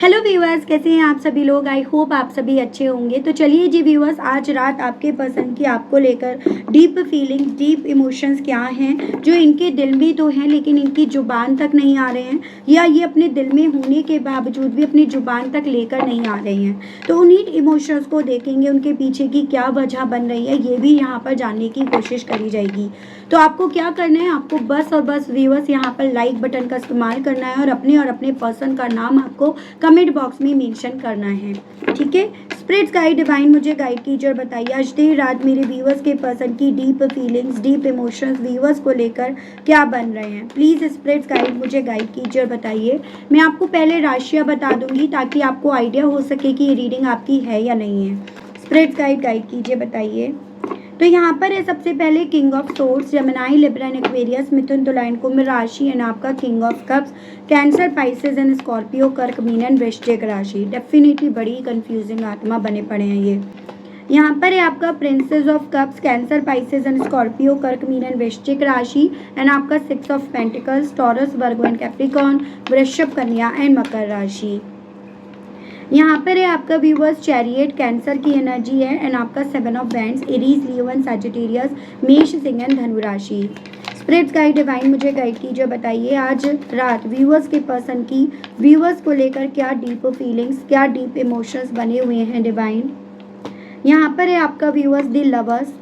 Hello viewers, कैसे हैं आप सभी लोग। आई होप आप सभी अच्छे होंगे। तो चलिए जी व्यूअर्स, आज रात आपके पसंद की आपको लेकर डीप फीलिंग, डीप इमोशंस क्या हैं जो इनके दिल में तो हैं लेकिन इनकी जुबान तक नहीं आ रहे हैं, या ये अपने दिल में होने के बावजूद भी अपनी जुबान तक लेकर नहीं आ रहे हैं। तो उन्हीं इमोशंस को देखेंगे, उनके पीछे की क्या वजह बन रही है, ये भी यहाँ पर जानने की कोशिश करी जाएगी। तो आपको क्या करना है, आपको बस और बस व्यूअर्स यहाँ पर लाइक बटन का इस्तेमाल करना है और अपने पर्सन का नाम आपको कमेंट बॉक्स में मेंशन करना है, ठीक है। स्पिरिट्स गाइड डिवाइन मुझे गाइड कीजिए और बताइए आज देर रात मेरे व्यूअर्स के पर्सन की deep feelings, deep emotions viewers को लेकर क्या बन रहे हैं। प्लीज़ स्पिरिट्स गाइड मुझे गाइड कीजिए और बताइए। मैं आपको पहले राशियाँ बता दूंगी ताकि आपको आइडिया हो सके कि ये रीडिंग आपकी है या नहीं है। स्पिरिट्स गाइड कीजिए, बताइए। तो यहाँ पर है सबसे पहले king of swords, Gemini, Libra and Aquarius, मिथुन, तुला एंड कुंभ राशि एंड आपका king of cups, Cancer, Pisces and Scorpio, कर्क, मीन एंड वृश्चिक राशि। डेफिनेटली बड़ी कंफ्यूजिंग आत्मा बने पड़े हैं ये। यहाँ पर है आपका princess of cups, Cancer, Pisces and Scorpio, कर्क, मीन एंड वृश्चिक राशि एंड आपका six of pentacles, taurus, Virgo and Capricorn, वृषभ, कन्या एंड मकर राशि। यहाँ पर है आपका व्यूवर्स चैरियट, कैंसर की एनर्जी है एंड आपका seven of wands, Aries, Leo and Sagittarius, मेष, सिंह एंड धनु राशि। स्पिरिट्स गाइड डिवाइन मुझे गाइड कीजिए, बताइए आज रात व्यूवर्स के पर्सन की व्यूवर्स को लेकर क्या डीप फीलिंग्स, क्या डीप इमोशंस बने हुए हैं डिवाइन। यहाँ पर है आपका व्यूवर्स द लवर्स,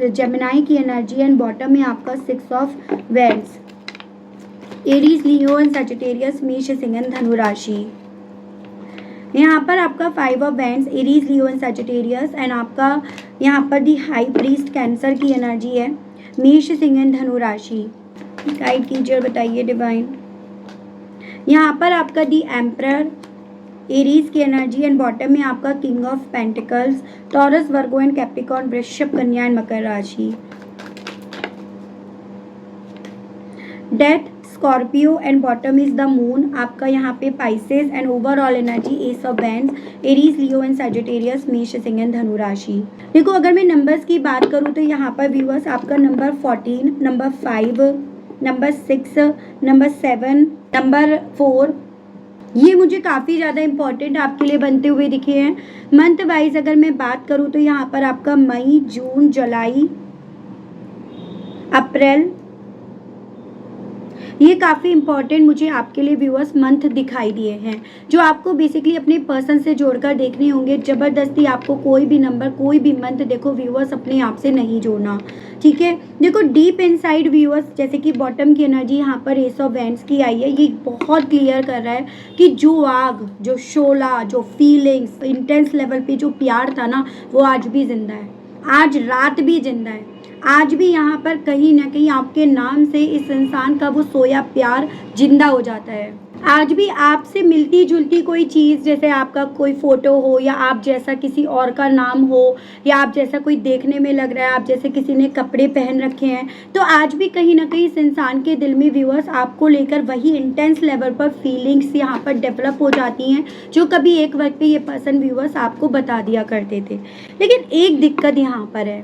जेमिनी की एनर्जी एंड बॉटम में आपका six of wands, Aries, Leo and Sagittarius, मेष, सिंह एंड धनु राशि। यहाँ पर आपका five of wands, Aries, Leo and Sagittarius and आपका यहाँ पर दी हाई प्रीस्ट, कैंसर की एनर्जी है, मेष, सिंह एंड धनु राशि। गाइड कीजिए और बताइए डिवाइन। यहाँ पर आपका दी एम्परर, एरीज की एनर्जी एंड बॉटम में आपका king of pentacles, taurus, Virgo and Capricorn, वृषभ, कन्या एंड मकर राशि। Death, Scorpio and bottom is the moon, आपका यहाँ पे Pisces and overall energy S of wands, Aries, Leo and Sagittarius, मेष, सिंह एंड धनु राशि। देखो अगर मैं नंबर्स की बात करूँ तो यहाँ पर व्यूअर्स आपका number 14, number 5, number 6, number 7, number 4 ये मुझे काफ़ी ज़्यादा इंपॉर्टेंट आपके लिए बनते हुए दिखे हैं। मंथ वाइज अगर मैं बात करूँ तो यहाँ पर आपका मई, जून, जुलाई, अप्रैल, ये काफ़ी इंपॉर्टेंट मुझे आपके लिए व्यूअर्स मंथ दिखाई दिए हैं जो आपको बेसिकली अपने पर्सन से जोड़कर देखने होंगे। ज़बरदस्ती आपको कोई भी नंबर, कोई भी मंथ देखो व्यूअर्स अपने आप से नहीं जोड़ना, ठीक है। देखो डीप इनसाइड व्यूअर्स, जैसे कि बॉटम की एनर्जी यहाँ पर एस ऑफ वैंड्स की आई है, ये बहुत क्लियर कर रहा है कि जो आग, जो शोला, जो फीलिंग्स, इंटेंस लेवल पे जो प्यार था ना, वो आज भी जिंदा है, आज रात भी जिंदा है। आज भी यहाँ पर कहीं ना कहीं आपके नाम से इस इंसान का वो सोया प्यार जिंदा हो जाता है। आज भी आपसे मिलती जुलती कोई चीज़, जैसे आपका कोई फोटो हो या आप जैसा किसी और का नाम हो या आप जैसा कोई देखने में लग रहा है, आप जैसे किसी ने कपड़े पहन रखे हैं, तो आज भी कहीं ना कहीं इस इंसान के दिल में व्यूअर्स आपको लेकर वही इंटेंस लेवल पर फीलिंग्स यहाँ पर डेवलप हो जाती हैं जो कभी एक वक्त पे ये पर्सन व्यूअर्स आपको बता दिया करते थे। लेकिन एक दिक्कत यहाँ पर है,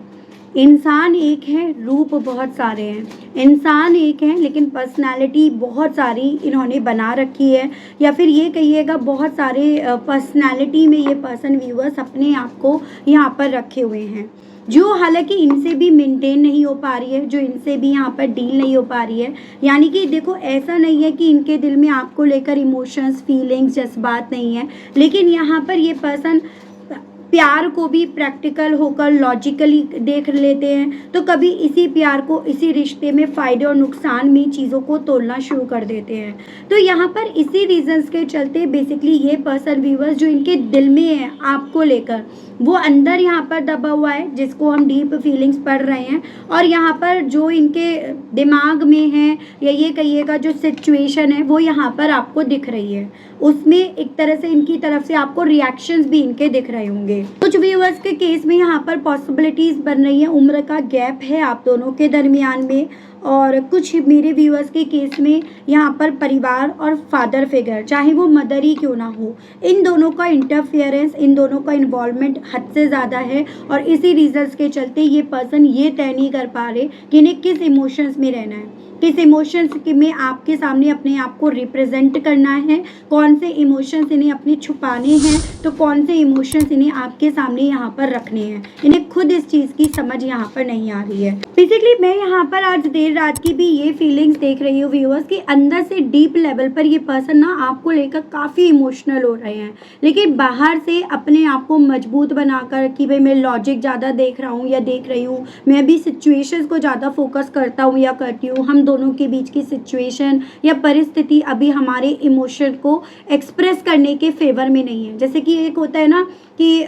इंसान एक है, रूप बहुत सारे हैं। इंसान एक है लेकिन पर्सनालिटी बहुत सारी इन्होंने बना रखी है, या फिर ये कहिएगा बहुत सारे पर्सनालिटी में ये पर्सन व्यूअर्स अपने आप को यहाँ पर रखे हुए हैं, जो हालांकि इनसे भी मेंटेन नहीं हो पा रही है, जो इनसे भी यहाँ पर डील नहीं हो पा रही है। यानी कि देखो ऐसा नहीं है कि इनके दिल में आपको लेकर इमोशंस, फीलिंग्स, जज्बात नहीं है, लेकिन यहाँ पर ये पर्सन प्यार को भी प्रैक्टिकल होकर लॉजिकली देख लेते हैं, तो कभी इसी प्यार को, इसी रिश्ते में फ़ायदे और नुकसान में चीज़ों को तोलना शुरू कर देते हैं। तो यहाँ पर इसी रीजंस के चलते बेसिकली ये पर्सन व्यूअर्स जो इनके दिल में है आपको लेकर, वो अंदर यहाँ पर दबा हुआ है जिसको हम डीप फीलिंग्स पढ़ रहे हैं, और यहाँ पर जो इनके दिमाग में है या ये कहिएगा जो सिचुएशन है वो यहाँ पर आपको दिख रही है, उसमें एक तरह से इनकी तरफ से आपको रिएक्शंस भी इनके दिख रहे होंगे। कुछ व्यूअर्स के केस में यहाँ पर पॉसिबिलिटीज बन रही है, उम्र का गैप है आप दोनों के दरमियान में, और कुछ मेरे व्यूअर्स के केस में यहाँ पर परिवार और फादर फिगर, चाहे वो मदर ही क्यों ना हो, इन दोनों का इंटरफियरेंस, इन दोनों का इन्वॉल्वमेंट हद से ज़्यादा है। और इसी रीजंस के चलते ये पर्सन ये तय नहीं कर पा रहे कि इन्हें किस इमोशंस में रहना है, किस इमोशंस में आपके सामने अपने आप को रिप्रेजेंट करना है, कौन से इमोशंस इन्हें अपने छुपाने हैं, तो कौन से इमोशंस इन्हें आपके सामने यहाँ पर रखने हैं। इन्हें खुद इस चीज़ की समझ यहाँ पर नहीं आ रही है। बेसिकली मैं यहाँ पर आज देर रात की भी ये फीलिंग्स देख रही हूँ व्यूअर्स कि अंदर से डीप लेवल पर ये पर्सन ना आपको लेकर काफ़ी इमोशनल हो रहे हैं, लेकिन बाहर से अपने आप को मजबूत बनाकर कि भाई मैं लॉजिक ज़्यादा देख रहा हूँ या देख रही हूँ, मैं अभी सिचुएशंस को ज़्यादा फोकस करता हूँ या करती हूँ, हम दोनों के बीच की सिचुएशन या परिस्थिति अभी हमारे इमोशन को एक्सप्रेस करने के फेवर में नहीं है। जैसे कि एक होता है ना कि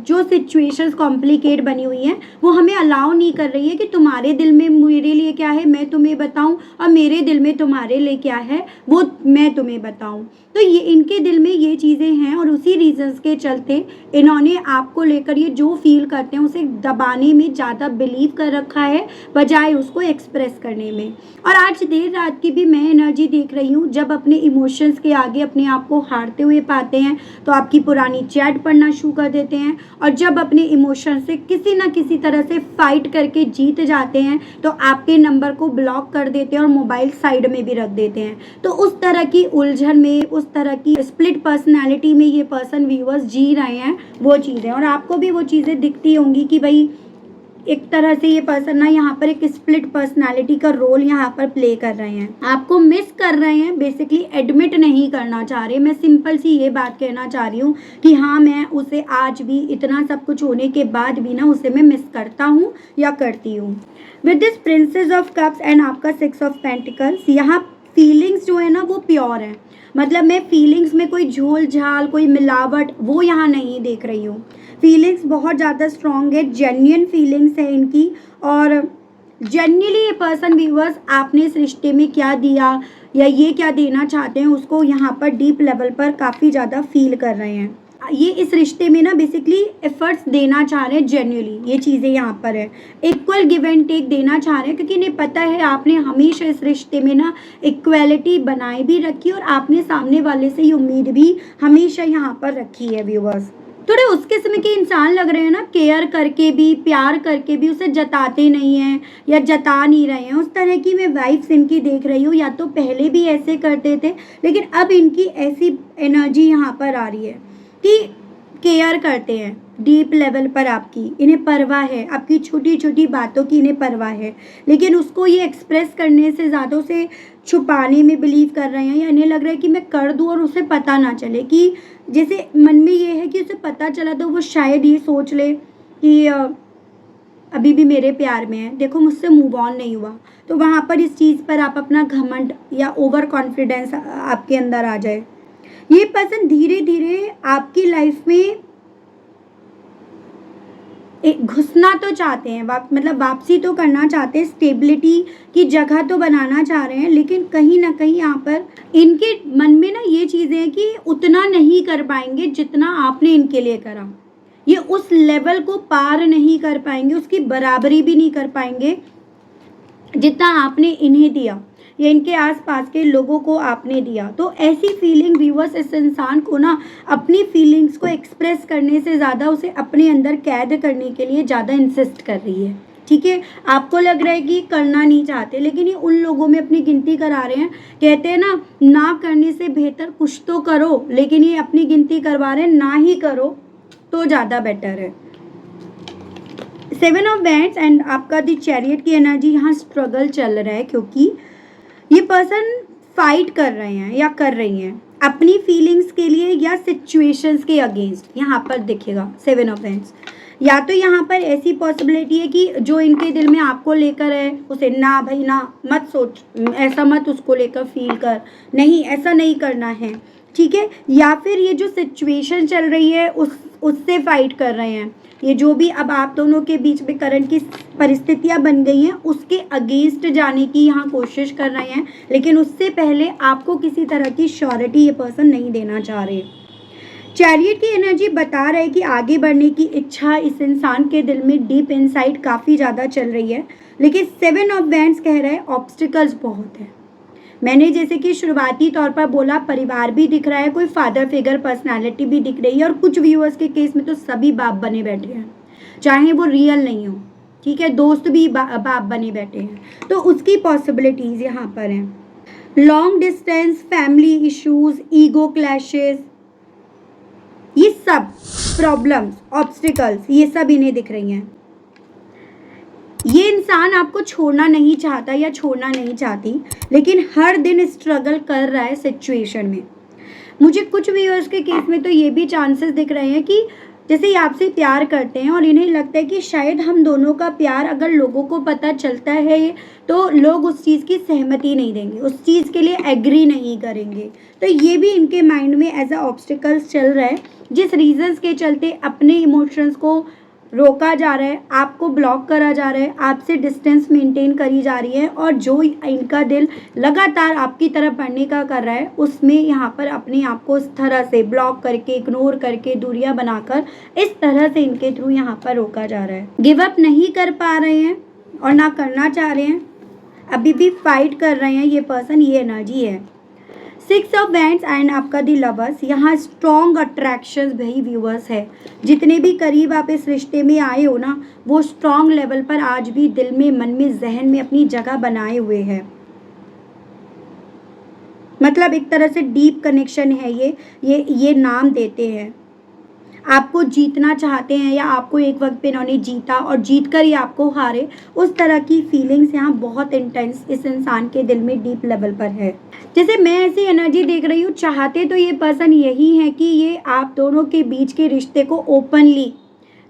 जो सिचुएशंस कॉम्प्लिकेट बनी हुई हैं वो हमें अलाउ नहीं कर रही है कि तुम्हारे दिल में मेरे लिए क्या है मैं तुम्हें बताऊं और मेरे दिल में तुम्हारे लिए क्या है वो मैं तुम्हें बताऊं। तो ये इनके दिल में ये चीज़ें हैं और उसी रीजंस के चलते इन्होंने आपको लेकर ये जो फील करते हैं उसे दबाने में ज़्यादा बिलीव कर रखा है बजाय उसको एक्सप्रेस करने में। और आज देर रात की भी मैं एनर्जी देख रही हूँ, जब अपने इमोशंस के आगे अपने आप को हारते हुए पाते हैं तो आपकी पुरानी चैट पढ़ना शुरू कर देते हैं, और जब अपने इमोशन से किसी ना किसी तरह से फाइट करके जीत जाते हैं तो आपके नंबर को ब्लॉक कर देते हैं और मोबाइल साइड में भी रख देते हैं। तो उस तरह की उलझन में, उस तरह की स्प्लिट पर्सनालिटी में ये पर्सन व्यूअर्स जी रहे हैं वो चीज़ें, और आपको भी वो चीज़ें दिखती होंगी कि भाई एक तरह से ये पर्सन ना यहाँ पर एक स्प्लिट पर्सनालिटी का रोल यहाँ पर प्ले कर रहे हैं, आपको मिस कर रहे हैं, बेसिकली एडमिट नहीं करना चाह रहे। मैं सिंपल सी ये बात कहना चाह रही हूँ कि हाँ मैं उसे आज भी इतना सब कुछ होने के बाद भी ना उसे मैं मिस करता हूँ या करती हूँ। With this princess of cups and आपका 6 ऑफ पेंटिकल्स, यहाँ फीलिंग्स जो है ना वो प्योर है, मतलब मैं फीलिंग्स में कोई झोल झाल कोई मिलावट वो यहाँ नहीं देख रही हूँ। फीलिंग्स बहुत ज़्यादा स्ट्रॉन्ग है, जेन्युइन फीलिंग्स है इनकी, और जेन्युइनली ये पर्सन व्यूअर्स आपने इस रिश्ते में क्या दिया या ये क्या देना चाहते हैं उसको यहाँ पर डीप लेवल पर काफ़ी ज़्यादा फील कर रहे हैं। ये इस रिश्ते में ना बेसिकली एफर्ट्स देना चाह रहे हैं, जेन्युइनली ये चीज़ें यहाँ पर है, इक्वल गिव एंड टेक देना चाह रहे हैं, क्योंकि इन्हें पता है आपने हमेशा इस रिश्ते में ना इक्वालिटी बनाई भी रखी और आपने सामने वाले से ये उम्मीद भी हमेशा यहाँ पर रखी है व्यूअर्स। थोड़े उस किस्म के इंसान लग रहे हैं ना, केयर करके भी प्यार करके भी उसे जताते नहीं हैं या जता नहीं रहे हैं, उस तरह की मैं वाइब्स इनकी देख रही हूँ। या तो पहले भी ऐसे करते थे लेकिन अब इनकी ऐसी एनर्जी यहाँ पर आ रही है कि केयर करते हैं डीप लेवल पर आपकी, इन्हें परवाह है, आपकी छोटी छोटी बातों की इन्हें परवाह है, लेकिन उसको ये एक्सप्रेस करने से ज़्यादा उसे छुपाने में बिलीव कर रहे हैं, या इन्हें लग रहा है कि मैं कर दूँ और उसे पता ना चले, कि जैसे मन में ये है कि उसे पता चला तो वो शायद ये सोच ले कि अभी भी मेरे प्यार में है, देखो मुझसे मूव ऑन नहीं हुआ। तो वहाँ पर इस चीज़ पर आप अपना घमंड या ओवर कॉन्फिडेंस आपके अंदर आ जाए। ये पर्सन धीरे धीरे आपकी लाइफ में घुसना तो चाहते हैं, मतलब वापसी तो करना चाहते हैं, स्टेबिलिटी की जगह तो बनाना चाह रहे हैं, लेकिन कहीं ना कहीं यहाँ पर इनके मन में ना ये चीज़ें हैं कि उतना नहीं कर पाएंगे जितना आपने इनके लिए करा, ये उस लेवल को पार नहीं कर पाएंगे, उसकी बराबरी भी नहीं कर पाएंगे जितना आपने इन्हें दिया या इनके आसपास के लोगों को आपने दिया। तो ऐसी फीलिंग व्यूअर्स इस इंसान को ना अपनी फीलिंग्स को एक्सप्रेस करने से ज़्यादा उसे अपने अंदर कैद करने के लिए ज़्यादा इंसिस्ट कर रही है। ठीक है, आपको लग रहा है कि करना नहीं चाहते, लेकिन ये उन लोगों में अपनी गिनती करा रहे हैं। कहते हैं ना करने से बेहतर कुछ तो करो, लेकिन ये अपनी गिनती करवा रहे हैं ना ही करो तो ज़्यादा बेटर है। 7 ऑफ वैंड्स एंड आपका द चैरियट की एनर्जी यहाँ स्ट्रगल चल रहा है, क्योंकि ये पर्सन फाइट कर रहे हैं या कर रही हैं अपनी फीलिंग्स के लिए या सिचुएशंस के अगेंस्ट। यहाँ पर दिखेगा 7 ऑफ वैंड्स, या तो यहाँ पर ऐसी पॉसिबिलिटी है कि जो इनके दिल में आपको लेकर है उसे ना भाई ना मत सोच, ऐसा मत उसको लेकर फील कर, नहीं ऐसा नहीं करना है, ठीक है। या फिर ये जो सिचुएशन चल रही है उससे फाइट कर रहे हैं, ये जो भी अब आप दोनों के बीच में करंट की परिस्थितियां बन गई हैं उसके अगेंस्ट जाने की यहाँ कोशिश कर रहे हैं, लेकिन उससे पहले आपको किसी तरह की श्योरिटी ये पर्सन नहीं देना चाह रहे। चैरियट की एनर्जी बता रहा है कि आगे बढ़ने की इच्छा इस इंसान के दिल में डीप इनसाइड काफ़ी ज़्यादा चल रही है। लेकिन 7 ऑफ वैंड्स कह रहा है ऑब्स्टिकल्स बहुत है। मैंने जैसे कि शुरुआती तौर पर बोला, परिवार भी दिख रहा है, कोई फादर फिगर पर्सनालिटी भी दिख रही है, और कुछ व्यूअर्स के केस में तो सभी बाप बने बैठे हैं, चाहे वो रियल नहीं हो, ठीक है, दोस्त भी बाप बने बैठे हैं, तो उसकी पॉसिबिलिटीज यहाँ पर हैं। Long distance, family issues, ego clashes, ये सब प्रॉब्लम्स, ऑब्स्टिकल्स, ये सब इन्हें दिख रही हैं। ये इंसान आपको छोड़ना नहीं चाहता या छोड़ना नहीं चाहती, लेकिन हर दिन स्ट्रगल कर रहा है सिचुएशन में। मुझे कुछ व्यूअर्स के केस में तो ये भी चांसेस दिख रहे हैं कि जैसे ये आपसे प्यार करते हैं और इन्हें लगता है कि शायद हम दोनों का प्यार अगर लोगों को पता चलता है तो लोग उस चीज़ की सहमति नहीं देंगे, उस चीज़ के लिए एग्री नहीं करेंगे। तो ये भी इनके माइंड में एज अ ऑब्स्टिकल्स चल रहा है, जिस रीजंस के चलते अपने इमोशंस को रोका जा रहा है, आपको ब्लॉक करा जा रहा है, आपसे डिस्टेंस मेंटेन करी जा रही है, और जो इनका दिल लगातार आपकी तरफ बढ़ने का कर रहा है, उसमें यहाँ पर अपने आप को इस तरह से ब्लॉक करके, इग्नोर करके, दूरियां बनाकर इस तरह से इनके थ्रू यहाँ पर रोका जा रहा है। गिव अप नहीं कर पा रहे हैं और ना करना चाह रहे हैं, अभी भी फाइट कर रहे हैं ये पर्सन, ये एनर्जी है। 6 ऑफ वैंड्स एंड आपका दी लवर्स, यहाँ स्ट्रॉन्ग अट्रैक्शंस भाई व्यूअर्स है। जितने भी करीब आप इस रिश्ते में आए हो ना, वो स्ट्रॉन्ग लेवल पर आज भी दिल में, मन में, जहन में अपनी जगह बनाए हुए हैं। मतलब एक तरह से डीप कनेक्शन है ये नाम देते हैं। आपको जीतना चाहते हैं या आपको एक वक्त पे इन्होंने जीता और जीत कर ही आपको हारे, उस तरह की फीलिंग्स यहाँ बहुत इंटेंस इस इंसान के दिल में डीप लेवल पर है। जैसे मैं ऐसी एनर्जी देख रही हूँ, चाहते तो ये पर्सन यही है कि ये आप दोनों के बीच के रिश्ते को ओपनली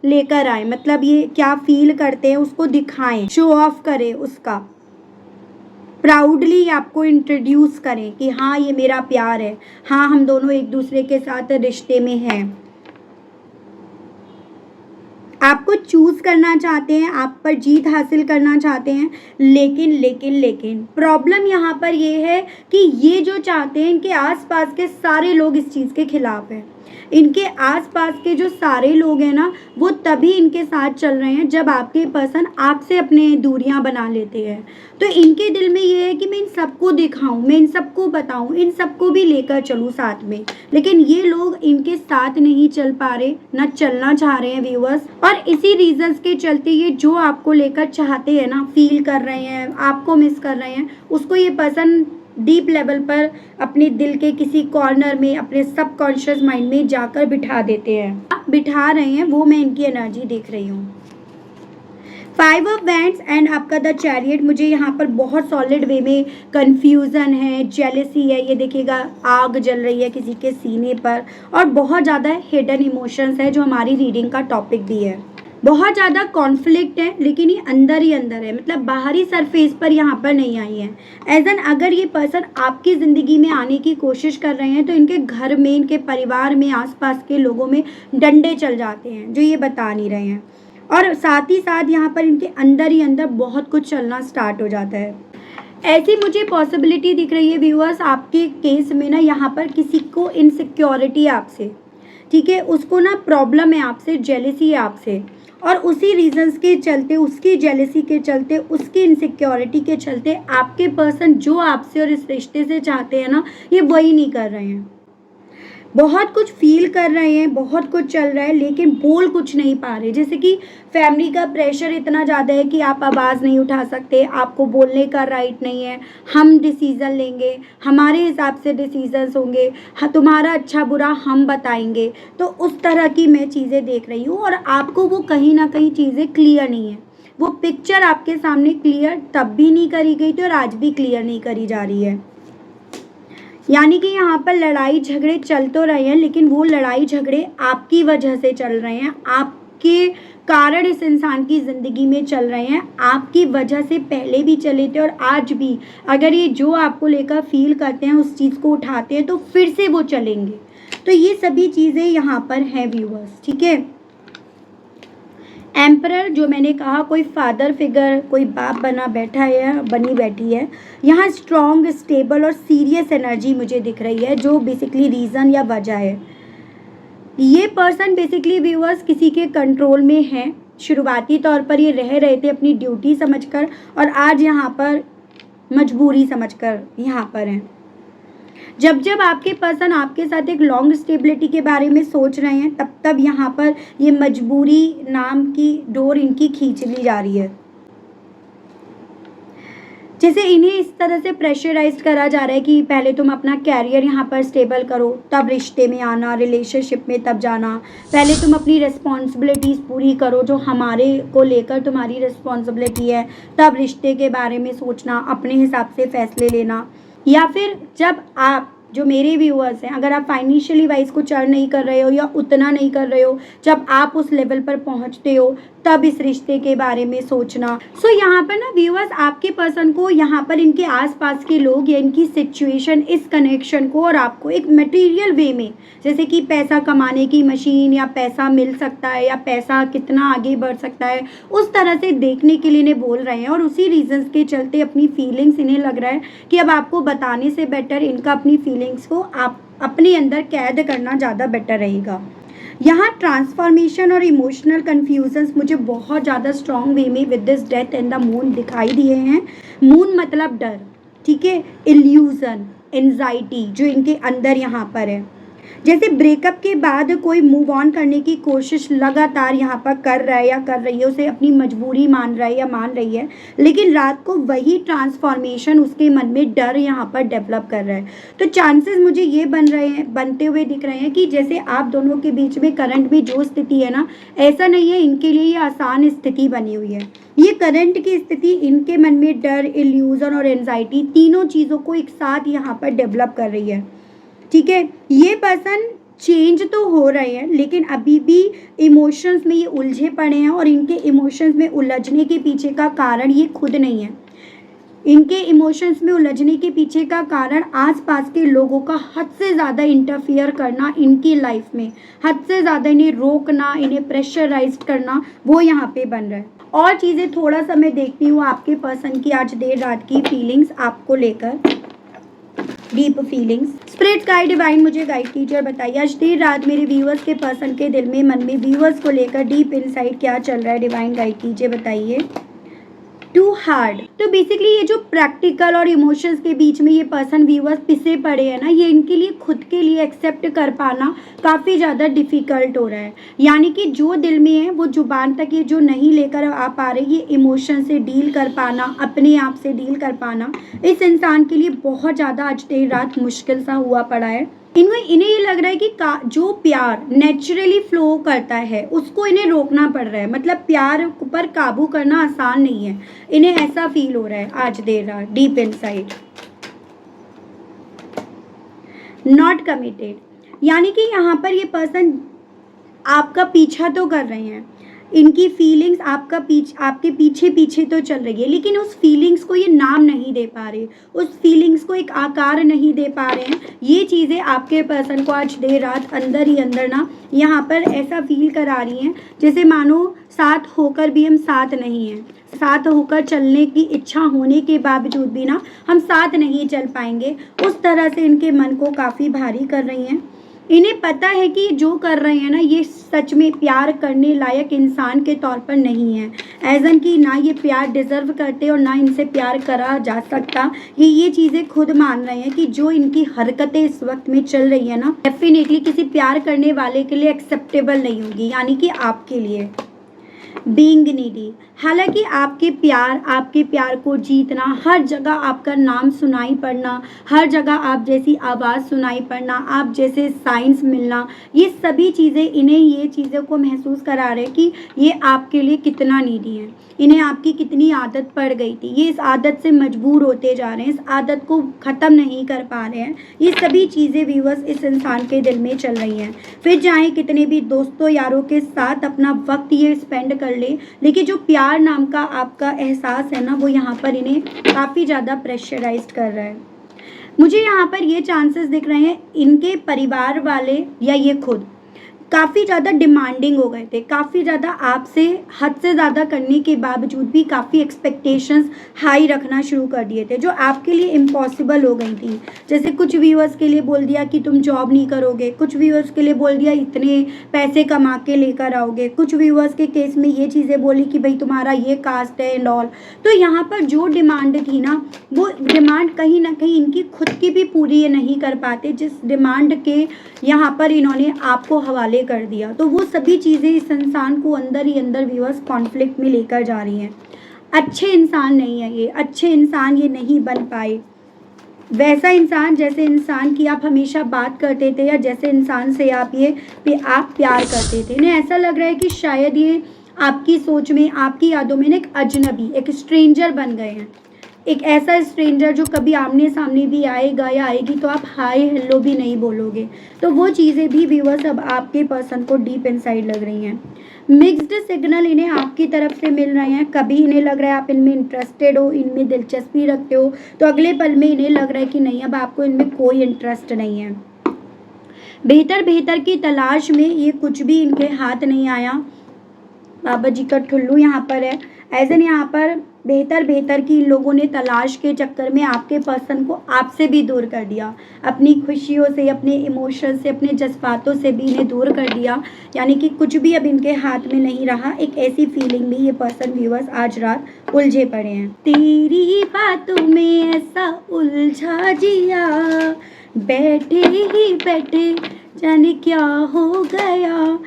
लेकर आए, मतलब ये क्या फील करते हैं उसको दिखाएं, शो ऑफ करें, उसका प्राउडली आपको इंट्रोड्यूस करें कि हाँ ये मेरा प्यार है, हाँ हम दोनों एक दूसरे के साथ रिश्ते में हैं। आपको चूज करना चाहते हैं, आप पर जीत हासिल करना चाहते हैं, लेकिन प्रॉब्लम यहाँ पर ये है कि ये जो चाहते हैं, इनके आसपास के सारे लोग इस चीज़ के खिलाफ हैं। इनके आसपास के जो सारे लोग हैं ना, वो तभी इनके साथ चल रहे हैं जब आपके पर्सन आपसे अपने दूरियां बना लेते हैं। तो इनके दिल में ये है कि मैं इन सबको दिखाऊं, मैं इन सबको बताऊं, इन सबको भी लेकर चलूं साथ में, लेकिन ये लोग इनके साथ नहीं चल पा रहे, ना चलना चाह रहे हैं व्यूअर्स। और इसी रीजंस के चलते ये जो आपको लेकर चाहते हैं ना, फील कर रहे हैं, आपको मिस कर रहे हैं, उसको ये पर्सन डीप लेवल पर अपने दिल के किसी कॉर्नर में, अपने सबकॉन्शियस माइंड में जाकर बिठा देते हैं, बिठा रहे हैं, वो मैं इनकी एनर्जी देख रही हूँ। 5 ऑफ वैंड्स एंड आपका द चैरियट, मुझे यहाँ पर बहुत सॉलिड वे में कंफ्यूजन है, जेलसी है, ये देखिएगा आग जल रही है किसी के सीने पर, और बहुत ज़्यादा हिडन इमोशंस है जो हमारी रीडिंग का टॉपिक भी है। बहुत ज़्यादा कॉन्फ्लिक्ट है, लेकिन ये अंदर ही अंदर है, मतलब बाहरी सरफेस पर यहाँ पर नहीं आई है। एज एन अगर ये पर्सन आपकी ज़िंदगी में आने की कोशिश कर रहे हैं तो इनके घर में, इनके परिवार में, आसपास के लोगों में डंडे चल जाते हैं जो ये बता नहीं रहे हैं, और साथ ही साथ यहाँ पर इनके अंदर ही अंदर बहुत कुछ चलना स्टार्ट हो जाता है। ऐसी मुझे पॉसिबिलिटी दिख रही है व्यूअर्स, आपके केस में ना यहाँ पर किसी को इनसिक्योरिटी आपसे, ठीक है, उसको ना प्रॉब्लम है आपसे, जेलसी है आपसे, और उसी रीजंस के चलते, उसकी जेलसी के चलते, उसकी इनसिक्योरिटी के चलते आपके पर्सन जो आपसे और इस रिश्ते से चाहते हैं ना, ये वही नहीं कर रहे हैं। बहुत कुछ फील कर रहे हैं, बहुत कुछ चल रहा है, लेकिन बोल कुछ नहीं पा रहे। जैसे कि फैमिली का प्रेशर इतना ज़्यादा है कि आप आवाज़ नहीं उठा सकते, आपको बोलने का राइट नहीं है, हम डिसीज़न लेंगे, हमारे हिसाब से डिसीजंस होंगे, हाँ तुम्हारा अच्छा बुरा हम बताएंगे। तो उस तरह की मैं चीज़ें देख रही हूँ, और आपको वो कहीं ना कहीं चीज़ें क्लियर नहीं है। वो पिक्चर आपके सामने क्लियर तब भी नहीं करी गई थी और आज भी क्लियर नहीं करी जा रही है। यानी कि यहाँ पर लड़ाई झगड़े चल तो रहे हैं, लेकिन वो लड़ाई झगड़े आपकी वजह से चल रहे हैं, आपके कारण इस इंसान की ज़िंदगी में चल रहे हैं, आपकी वजह से पहले भी चले थे और आज भी अगर ये जो आपको लेकर फील करते हैं उस चीज़ को उठाते हैं तो फिर से वो चलेंगे। तो ये सभी चीज़ें यहाँ पर हैं व्यूअर्स, ठीक है। एम्परर, जो मैंने कहा कोई फादर फिगर, कोई बाप बना बैठा है, बनी बैठी है। यहाँ स्ट्रॉन्ग, स्टेबल और सीरियस एनर्जी मुझे दिख रही है, जो बेसिकली रीज़न या वजह है। ये पर्सन बेसिकली व्यूअर्स किसी के कंट्रोल में है, शुरुआती तौर पर ये रह रहे थे अपनी ड्यूटी समझकर, और आज यहाँ पर मजबूरी समझकर यहाँ पर हैं। जब जब आपके पर्सन आपके साथ एक लॉन्ग स्टेबिलिटी के बारे में सोच रहे हैं, तब तब यहाँ पर ये मजबूरी नाम की डोर इनकी खींच ली जा रही है। जैसे इन्हें इस तरह से प्रेशराइज्ड करा जा रहा है कि पहले तुम अपना कैरियर यहाँ पर स्टेबल करो, तब रिश्ते में आना, रिलेशनशिप में तब जाना। पहले तुम अपनी रिस्पॉन्सिबिलिटीज़ पूरी करो, जो हमारे को लेकर तुम्हारी रिस्पॉन्सिबिलिटी है, तब रिश्ते के बारे में सोचना, अपने हिसाब से फैसले लेना। या फिर जब आप, जो मेरे व्यूअर्स हैं, अगर आप फाइनेंशियली वाइज कुछ अर्न नहीं कर रहे हो या उतना नहीं कर रहे हो, जब आप उस लेवल पर पहुंचते हो, तब इस रिश्ते के बारे में सोचना। सो यहाँ पर ना व्यूअर्स, आपके पर्सन को यहाँ पर इनके आसपास के लोग या इनकी सिचुएशन इस कनेक्शन को और आपको एक मटेरियल वे में, जैसे कि पैसा कमाने की मशीन, या पैसा मिल सकता है, या पैसा कितना आगे बढ़ सकता है, उस तरह से देखने के लिए इन्हें बोल रहे हैं। और उसी रीजंस के चलते अपनी फीलिंग्स इन्हें लग रहा है कि अब आपको बताने से बेटर इनका अपनी फीलिंग्स को आप अपने अंदर कैद करना ज़्यादा बेटर रहेगा। यहाँ ट्रांसफॉर्मेशन और इमोशनल कन्फ्यूजन्स मुझे बहुत ज़्यादा स्ट्रॉन्ग वे में with this death and the moon दिखाई दिए हैं। मून मतलब डर, ठीक है, इल्यूजन, एंजाइटी जो इनके अंदर यहाँ पर है। जैसे ब्रेकअप के बाद कोई मूव ऑन करने की कोशिश लगातार यहाँ पर कर रहा है या कर रही है, उसे अपनी मजबूरी मान रहा है या मान रही है, लेकिन रात को वही ट्रांसफॉर्मेशन उसके मन में डर यहाँ पर डेवलप कर रहा है। तो चांसेस मुझे ये बनते हुए दिख रहे हैं कि जैसे आप दोनों के बीच में करंट में जो स्थिति है ना, ऐसा नहीं है इनके लिए ये आसान स्थिति बनी हुई है। ये करंट की स्थिति इनके मन में डर, इल्यूजन और एंजाइटी तीनों चीज़ों को एक साथ यहाँ पर डेवलप कर रही है, ठीक है। ये पर्सन चेंज तो हो रहे हैं, लेकिन अभी भी इमोशंस में ये उलझे पड़े हैं, और इनके इमोशंस में उलझने के पीछे का कारण ये खुद नहीं है। इनके इमोशंस में उलझने के पीछे का कारण आसपास के लोगों का हद से ज़्यादा इंटरफियर करना इनकी लाइफ में, हद से ज़्यादा इन्हें रोकना, इन्हें प्रेशराइज करना, वो यहाँ पे बन रहा है। और चीज़ें थोड़ा सा मैं देखती हूँ आपके पर्सन की आज देर रात की फीलिंग्स आपको लेकर, deep feelings. Spirit guide divine मुझे गाइड कीजिए और बताइए आज देर रात मेरे व्यूअर्स के पर्सन के दिल में, मन में व्यूअर्स को लेकर डीप इनसाइट क्या चल रहा है। डिवाइन गाइड कीजिए, बताइए। टू हार्ड, तो बेसिकली ये जो प्रैक्टिकल और इमोशंस के बीच में ये पर्सन व्यूअर्स पिसे पड़े हैं ना, ये इनके लिए खुद के लिए एक्सेप्ट कर पाना काफ़ी ज़्यादा डिफ़िकल्ट हो रहा है। यानी कि जो दिल में है वो जुबान तक ये जो नहीं लेकर आ पा रहे, ये इमोशन से डील कर पाना, अपने आप से डील कर पाना, इस इंसान के लिए बहुत ज़्यादा आज देर रात मुश्किल सा हुआ पड़ा है। इन्हें ये लग रहा है कि जो प्यार नेचुरली फ्लो करता है उसको इन्हें रोकना पड़ रहा है। मतलब प्यार पर काबू करना आसान नहीं है, इन्हें ऐसा फील हो रहा है आज देर रात डीप इनसाइड। नॉट कमिटेड, यानी कि यहाँ पर ये पर्सन आपका पीछा तो कर रहे हैं, इनकी फीलिंग्स आपके पीछे तो चल रही है, लेकिन उस फीलिंग्स को ये नाम नहीं दे पा रहे, उस फीलिंग्स को एक आकार नहीं दे पा रहे हैं। ये चीज़ें आपके पर्सन को आज देर रात अंदर ही अंदर ना यहाँ पर ऐसा फील करा रही हैं जैसे मानो साथ होकर भी हम साथ नहीं हैं, साथ होकर चलने की इच्छा होने के बावजूद भी ना हम साथ नहीं चल पाएंगे। उस तरह से इनके मन को काफ़ी भारी कर रही हैं। इन्हें पता है कि जो कर रहे हैं ना, ये सच में प्यार करने लायक इंसान के तौर पर नहीं है। एज़न कि ना ये प्यार डिज़र्व करते और ना इनसे प्यार करा जा सकता। ये चीज़ें खुद मान रहे हैं कि जो इनकी हरकतें इस वक्त में चल रही है ना, डेफिनेटली किसी प्यार करने वाले के लिए एक्सेप्टेबल नहीं होगी, यानी कि आपके लिए। बीइंग नीडी, हालांकि आपके प्यार को जीतना, हर जगह आपका नाम सुनाई पड़ना, हर जगह आप जैसी आवाज़ सुनाई पड़ना, आप जैसे साइंस मिलना, ये सभी चीज़ें इन्हें ये चीज़ों को महसूस करा रहे हैं कि ये आपके लिए कितना नीडी है, इन्हें आपकी कितनी आदत पड़ गई थी, ये इस आदत से मजबूर होते जा रहे हैं, इस आदत को ख़त्म नहीं कर पा रहे हैं। ये सभी चीज़ें व्यूअर्स इस इंसान के दिल में चल रही हैं। फिर चाहे कितने भी दोस्तों यारों के साथ अपना वक्त ये स्पेंड कर ले, लेकिन जो प्यार नाम का आपका एहसास है ना, वो यहाँ पर इन्हें काफ़ी ज़्यादा प्रेशराइज्ड कर रहा है। मुझे यहाँ पर ये चांसेस दिख रहे हैं इनके परिवार वाले या ये खुद काफ़ी ज़्यादा डिमांडिंग हो गए थे, काफ़ी ज़्यादा आपसे हद से ज़्यादा करने के बावजूद भी काफ़ी एक्सपेक्टेशंस हाई रखना शुरू कर दिए थे, जो आपके लिए इम्पॉसिबल हो गई थी। जैसे कुछ व्यूअर्स के लिए बोल दिया कि तुम जॉब नहीं करोगे, कुछ व्यूअर्स के लिए बोल दिया इतने पैसे कमा के लेकर आओगे, कुछ व्यूअर्स के केस में ये चीज़ें बोली कि भाई तुम्हारा ये कास्ट है एंड ऑल। तो यहाँ पर जो डिमांड थी ना, वो डिमांड कहीं ना कहीं इनकी खुद की भी पूरी ये नहीं कर पाते, जिस डिमांड के यहाँ पर इन्होंने आपको हवाले कर दिया। तो वो सभी चीज़ें इस इंसान को अंदर ही अंदर व्यूअर्स कॉन्फ्लिक्ट में लेकर जा रही हैं। अच्छे इंसान नहीं है ये, अच्छे इंसान ये नहीं बन पाए। वैसा इंसान जैसे इंसान की आप हमेशा बात करते थे, या जैसे इंसान से आप प्यार करते थे, इन्हें ऐसा लग रहा है कि शायद ये आपकी सोच में, आपकी यादों में एक अजनबी, एक स्ट्रेंजर बन गए हैं। एक ऐसा स्ट्रेंजर जो कभी आमने सामने भी आएगा या आएगी तो आप हाय हेलो भी नहीं बोलोगे। तो वो चीज़ें भी व्यूअर्स अब आपके पर्सन को डीप इनसाइड लग रही हैं। मिक्स्ड सिग्नल इन्हें आपकी तरफ से मिल रहे हैं। कभी इन्हें लग रहा है आप इनमें इंटरेस्टेड हो, इनमें दिलचस्पी रखते हो, तो अगले पल में इन्हें लग रहा है कि नहीं, अब आपको इनमें कोई इंटरेस्ट नहीं है। बेहतर की तलाश में ये कुछ भी इनके हाथ नहीं आया। बाबा जी का ठुल्लू यहाँ पर है। ऐसे यहाँ पर बेहतर की इन लोगों ने तलाश के चक्कर में आपके पर्सन को आपसे भी दूर कर दिया, अपनी खुशियों से, अपने इमोशन से, अपने जज्बातों से भी इन्हें दूर कर दिया। यानी कि कुछ भी अब इनके हाथ में नहीं रहा। एक ऐसी फीलिंग में ये पर्सन व्यूअर्स आज रात उलझे पड़े हैं। तेरी बातों में ऐसा उलझा जिया, बैठे ही बैठे जाने क्या हो गया।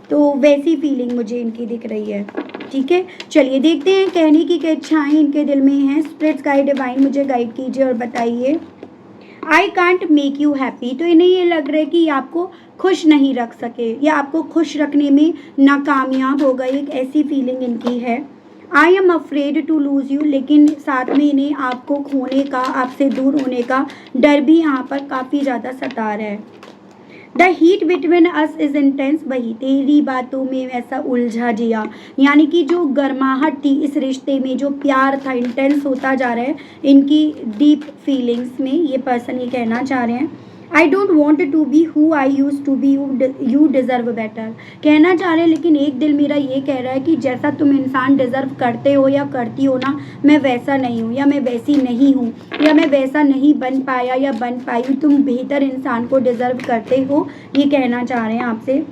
तो वैसी फीलिंग मुझे इनकी दिख रही है। ठीक है, चलिए देखते हैं कहने की क्या इच्छाएं इनके दिल में हैं। स्पिरिट्स गाइड डिवाइन मुझे गाइड कीजिए और बताइए। I can't make you happy, तो इन्हें ये लग रहा है कि आपको खुश नहीं रख सके या आपको खुश रखने में नाकामयाब हो गई, एक ऐसी फीलिंग इनकी है। I am afraid to lose you, लेकिन साथ में इन्हें आपको खोने का, आपसे दूर होने का डर भी यहाँ पर काफ़ी ज़्यादा सता रहा है। The heat between us is intense, वही तेरी बातों में वैसा उलझा जिया, यानी कि जो गर्माहट थी इस रिश्ते में, जो प्यार था इंटेंस होता जा रहा है इनकी डीप फीलिंग्स में। ये पर्सन ये कहना चाह रहे हैं I don't want to be who I used to be, you deserve better, कहना चाह रहे हैं। लेकिन एक दिल मेरा ये कह रहा है कि जैसा तुम इंसान डिज़र्व करते हो या करती हो ना, मैं वैसा नहीं हूँ, या मैं वैसी नहीं हूँ, या मैं वैसा नहीं बन पाया या बन पाई। तुम बेहतर इंसान को डिज़र्व करते हो, ये कहना चाह रहे हैं आपसे।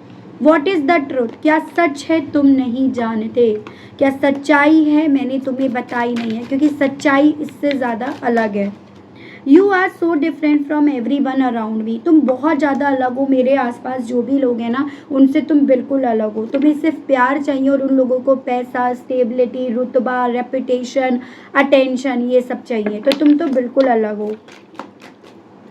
वॉट इज़ द ट्रूथ, क्या सच है तुम नहीं जानते, क्या सच्चाई है मैंने तुम्हें बताई नहीं है, क्योंकि सच्चाई इससे ज़्यादा अलग है। You are so different from everyone around me, तुम बहुत ज़्यादा अलग हो। मेरे आसपास जो भी लोग हैं ना, उनसे तुम बिल्कुल अलग हो। तुम्हें सिर्फ प्यार चाहिए और उन लोगों को पैसा, स्टेबिलिटी, रुतबा, रेपुटेशन, अटेंशन, ये सब चाहिए। तो तुम तो बिल्कुल अलग हो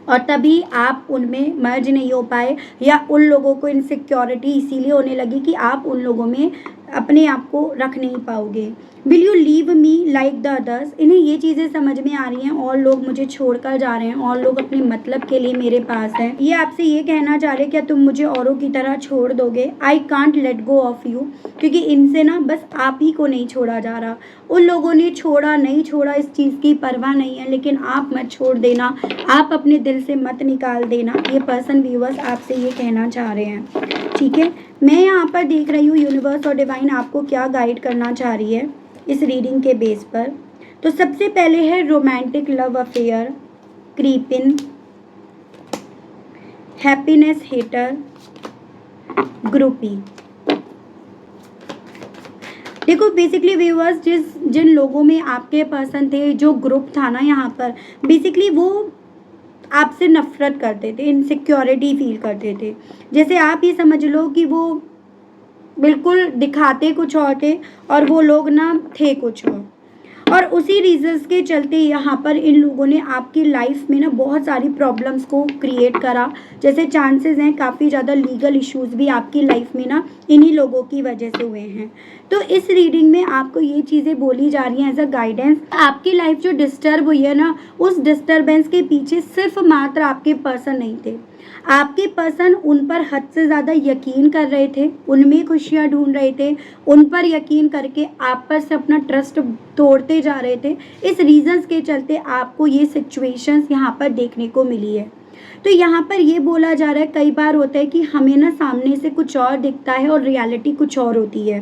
और तभी आप उनमें मर्ज नहीं हो पाए, या उन लोगों को इनसिक्योरिटी इसीलिए होने लगी कि आप उन लोगों में अपने आप को रख नहीं पाओगे। Will you leave me like the others, इन्हें ये चीज़ें समझ में आ रही हैं। और लोग मुझे छोड़कर जा रहे हैं, और लोग अपने मतलब के लिए मेरे पास हैं। ये आपसे ये कहना चाह रहे हैं क्या तुम मुझे औरों की तरह छोड़ दोगे। I can't let go of you, क्योंकि इनसे ना बस आप ही को नहीं छोड़ा जा रहा। उन लोगों ने छोड़ा नहीं छोड़ा इस चीज़ की परवाह नहीं है, लेकिन आप मत छोड़ देना, आप अपने दिल से मत निकाल देना। ये पर्सन व्यूअर्स आपसे ये कहना चाह रहे हैं। ठीक है, मैं यहाँ पर देख रही हूँ यूनिवर्स और डिवाइन आपको क्या गाइड करना चाह रही है इस रीडिंग के बेस पर। तो सबसे पहले है romantic love affair, creepin, happiness hater, groupie. देखो बेसिकली व्यूअर्स, जिन लोगों में आपके पर्सन थे, जो ग्रुप था ना यहाँ पर, बेसिकली वो आपसे नफरत करते थे, इनसिक्योरिटी फील करते थे। जैसे आप ये समझ लो कि वो बिल्कुल दिखाते कुछ और थे और वो लोग ना थे कुछ और उसी रीजंस के चलते यहाँ पर इन लोगों ने आपकी लाइफ में ना बहुत सारी प्रॉब्लम्स को क्रिएट करा। जैसे चांसेस हैं काफ़ी ज़्यादा लीगल इश्यूज भी आपकी लाइफ में ना इन्हीं लोगों की वजह से हुए हैं। तो इस रीडिंग में आपको ये चीज़ें बोली जा रही हैं एज अ गाइडेंस। आपकी लाइफ जो डिस्टर्ब हुई है ना, उस डिस्टर्बेंस के पीछे सिर्फ मात्र आपके पर्सन नहीं थे। आपके पर्सन उन पर हद से ज़्यादा यकीन कर रहे थे, उनमें खुशियाँ ढूंढ रहे थे, उन पर यकीन करके आप पर से अपना ट्रस्ट तोड़ते जा रहे थे। इस रीजंस के चलते आपको ये सिचुएशंस यहाँ पर देखने को मिली है। तो यहाँ पर ये बोला जा रहा है, कई बार होता है कि हमें ना सामने से कुछ और दिखता है और रियलिटी कुछ और होती है।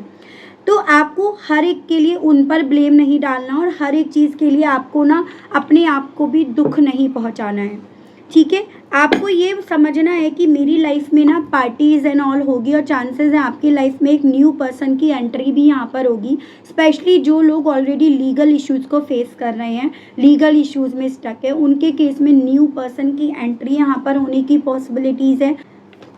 तो आपको हर एक के लिए उन पर ब्लेम नहीं डालना और हर एक चीज़ के लिए आपको ना अपने आप को भी दुख नहीं पहुंचाना है, ठीक है। आपको ये समझना है कि मेरी लाइफ में ना पार्टीज एंड ऑल होगी और चांसेस हैं आपकी लाइफ में एक न्यू पर्सन की एंट्री भी यहाँ पर होगी। स्पेशली जो लोग ऑलरेडी लीगल इश्यूज़ को फेस कर रहे हैं, लीगल इश्यूज़ में स्टक है, उनके केस में न्यू पर्सन की एंट्री यहाँ पर होने की पॉसिबिलिटीज़ है।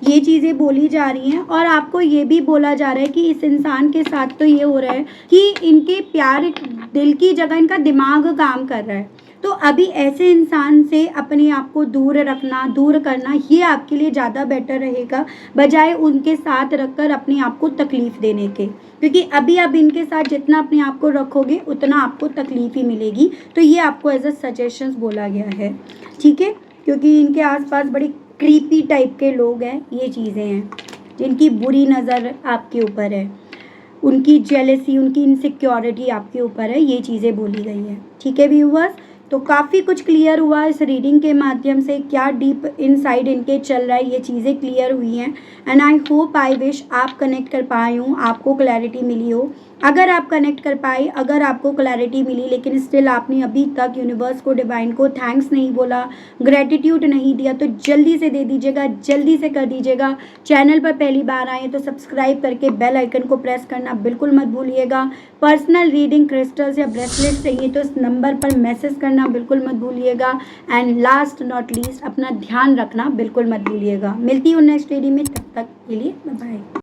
ये चीज़ें बोली जा रही हैं और आपको ये भी बोला जा रहा है कि इस इंसान के साथ तो ये हो रहा है कि इनके प्यार दिल की जगह इनका दिमाग काम कर रहा है। तो अभी ऐसे इंसान से अपने आप को दूर रखना, दूर करना, ये आपके लिए ज़्यादा बेटर रहेगा बजाय उनके साथ रखकर अपने आप को तकलीफ़ देने के, क्योंकि अभी आप इनके साथ जितना अपने आप को रखोगे उतना आपको तकलीफ़ ही मिलेगी। तो ये आपको एज अ सजेशंस बोला गया है, ठीक है, क्योंकि इनके आसपास बड़ी क्रीपी टाइप के लोग हैं, ये चीज़ें हैं जिनकी बुरी नज़र आपके ऊपर है, उनकी जेलसी, उनकी इनसिक्योरिटी आपके ऊपर है, ये चीज़ें बोली गई है, ठीक है व्यूअर्स। तो काफ़ी कुछ क्लियर हुआ इस रीडिंग के माध्यम से, क्या डीप इनसाइड इनके चल रहा है, ये चीज़ें क्लियर हुई हैं। And I hope, I wish आप कनेक्ट कर पाए हों, आपको क्लैरिटी मिली हो। अगर आप कनेक्ट कर पाए, अगर आपको क्लैरिटी मिली लेकिन स्टिल आपने अभी तक यूनिवर्स को, डिवाइन को थैंक्स नहीं बोला, ग्रेटिट्यूड नहीं दिया, तो जल्दी से दे दीजिएगा, जल्दी से कर दीजिएगा। चैनल पर पहली बार आए तो सब्सक्राइब करके बेल आइकन को प्रेस करना बिल्कुल मत भूलिएगा। पर्सनल रीडिंग, क्रिस्टल्स या ब्रेसलेट चाहिए तो इस नंबर पर मैसेज करना बिल्कुल मत भूलिएगा। एंड लास्ट नॉट लीस्ट, अपना ध्यान रखना बिल्कुल मत भूलिएगा। मिलती हूँ नेक्स्ट रीडिंग में, तब तक के लिए बाय बाय।